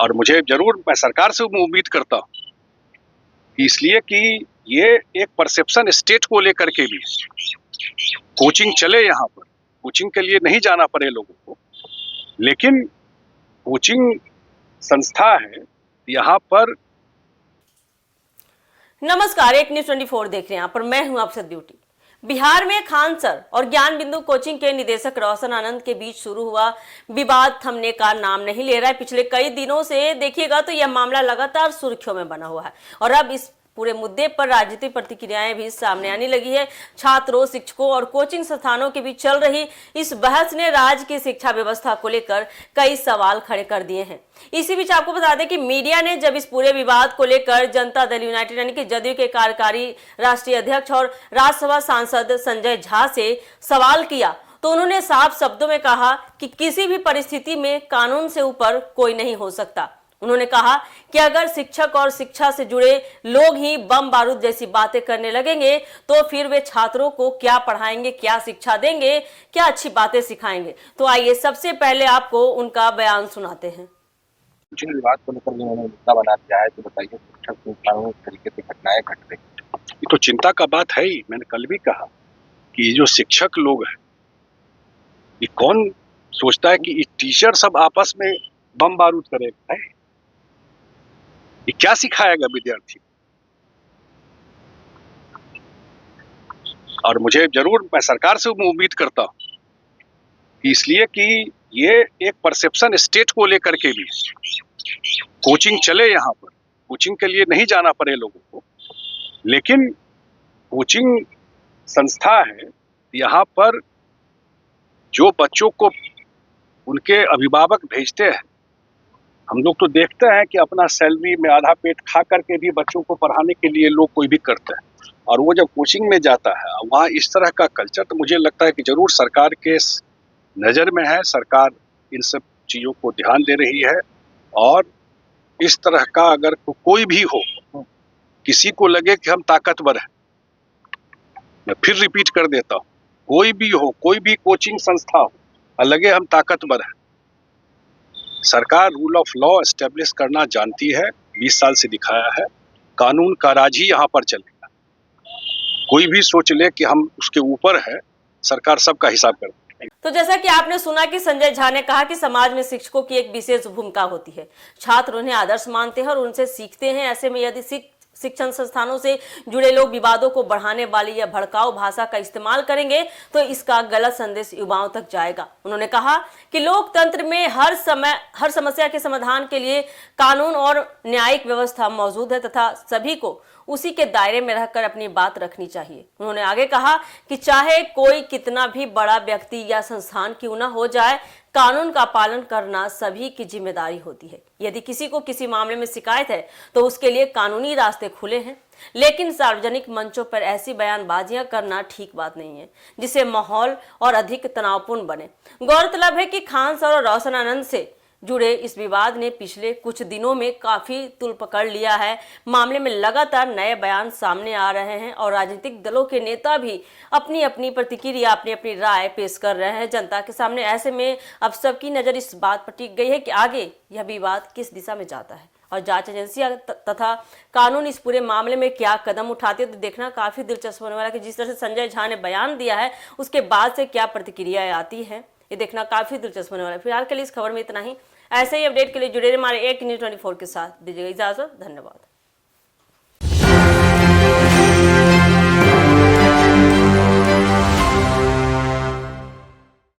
और मुझे जरूर मैं सरकार से उम्मीद करता हूँ कि इसलिए कि ये एक परसेप्शन स्टेट को लेकर के भी कोचिंग चले, यहाँ पर कोचिंग के लिए नहीं जाना पड़े लोगों को, लेकिन कोचिंग संस्था है यहाँ पर। नमस्कार, एक न्यूज 24 देख रहे हैं, यहाँ पर मैं हूं आपसे ड्यूटी। बिहार में खान सर और ज्ञान बिंदु कोचिंग के निदेशक रोशन आनंद के बीच शुरू हुआ विवाद थमने का नाम नहीं ले रहा है। पिछले कई दिनों से देखिएगा तो यह मामला लगातार सुर्खियों में बना हुआ है और अब इस पूरे मुद्दे पर राजनीतिक प्रतिक्रियाएं भी सामने आने लगी है। छात्रों, शिक्षकों और कोचिंग संस्थानों के बीच चल रही इस बहस ने राज्य की शिक्षा व्यवस्था को लेकर कई सवाल खड़े कर दिए हैं। इसी बीच आपको बता दें कि मीडिया ने जब इस पूरे विवाद को लेकर जनता दल यूनाइटेड यानी कि जदयू के कार्यकारी राष्ट्रीय अध्यक्ष और राज्यसभा सांसद संजय झा से सवाल किया तो उन्होंने साफ शब्दों में कहा कि किसी भी परिस्थिति में कानून से ऊपर कोई नहीं हो सकता। उन्होंने कहा कि अगर शिक्षक और शिक्षा से जुड़े लोग ही बम बारूद जैसी बातें करने लगेंगे तो फिर वे छात्रों को क्या पढ़ाएंगे, क्या शिक्षा देंगे, क्या अच्छी बातें सिखाएंगे। तो आइए सबसे पहले आपको उनका बयान सुनाते हैं। कोचिंग विवाद को लेकर उन्होंने मुद्दा बना दिया है, तो बताइए शिक्षक संस्थानों में तरीके से घटनाएं घट रही। ये तो चिंता का बात है ही। मैंने कल भी कहा कि ये जो शिक्षक लोग हैं, ये कौन सोचता है कि टीचर सब आपस में बम बारूद करेगा? ये क्या सिखाएगा विद्यार्थी? और मुझे जरूर मैं सरकार से उम्मीद करता हूँ कि इसलिए कि ये एक परसेप्शन स्टेट को लेकर के भी कोचिंग चले, यहाँ पर कोचिंग के लिए नहीं जाना पड़े लोगों को, लेकिन कोचिंग संस्था है यहाँ पर जो बच्चों को उनके अभिभावक भेजते हैं। हम लोग तो देखते हैं कि अपना सैलरी में आधा पेट खा करके भी बच्चों को पढ़ाने के लिए लोग कोई भी करते हैं, और वो जब कोचिंग में जाता है वहाँ इस तरह का कल्चर, तो मुझे लगता है कि जरूर सरकार के नज़र में है। सरकार इन सब चीज़ों को ध्यान दे रही है, और इस तरह का अगर कोई भी हो, किसी को लगे कि हम ताकतवर हैं, मैं फिर रिपीट कर देता हूँ, कोई भी हो, कोई भी कोचिंग संस्था हो, लगे हम ताकतवर हैं, सरकार रूल ऑफ लॉ एस्टेब्लिश करना जानती है, 20 साल से दिखाया है। कानून का राज ही यहाँ पर चलेगा। कोई भी सोच ले कि हम उसके ऊपर है, सरकार सबका हिसाब करती है। तो जैसा कि आपने सुना कि संजय झा ने कहा कि समाज में शिक्षकों की एक विशेष भूमिका होती है। छात्र उन्हें आदर्श मानते हैं और उनसे सीखते हैं। ऐसे में यदि शिक्षण संस्थानों से जुड़े लोग विवादों को बढ़ाने वाली या भड़काऊ भाषा का इस्तेमाल करेंगे तो इसका गलत संदेश युवाओं तक जाएगा। उन्होंने कहा कि लोकतंत्र में हर समस्या के समाधान के लिए कानून और न्यायिक व्यवस्था मौजूद है तथा सभी को उसी के दायरे में रहकर अपनी बात रखनी चाहिए। उन्होंने आगे कहा कि चाहे कोई कितना भी बड़ा व्यक्ति या संस्थान क्यों न हो जाए, कानून का पालन करना सभी की जिम्मेदारी होती है। यदि किसी को किसी मामले में शिकायत है तो उसके लिए कानूनी रास्ते खुले हैं, लेकिन सार्वजनिक मंचों पर ऐसी बयानबाजियां करना ठीक बात नहीं है जिससे माहौल और अधिक तनावपूर्ण बने। गौरतलब है कि खान सर और रोशन आनंद से जुड़े इस विवाद ने पिछले कुछ दिनों में काफी तूल पकड़ लिया है। मामले में लगातार नए बयान सामने आ रहे हैं और राजनीतिक दलों के नेता भी अपनी अपनी प्रतिक्रिया, अपनी अपनी राय पेश कर रहे हैं जनता के सामने। ऐसे में अब सबकी नजर इस बात पर टिक गई है कि आगे यह विवाद किस दिशा में जाता है और जांच एजेंसियां तथा कानून इस पूरे मामले में क्या कदम उठाते हैं। तो देखना काफी दिलचस्प होने वाला है कि जिस तरह से संजय झा ने बयान दिया है उसके बाद से क्या प्रतिक्रियाएं आती है, ये देखना काफी दिलचस्प होने वाला है। फिलहाल के लिए इस खबर में इतना ही। ऐसे ही अपडेट के लिए जुड़े रहिए हमारे एक न्यूज़ 24 के साथ। दीजिएगा इजाजत। धन्यवाद।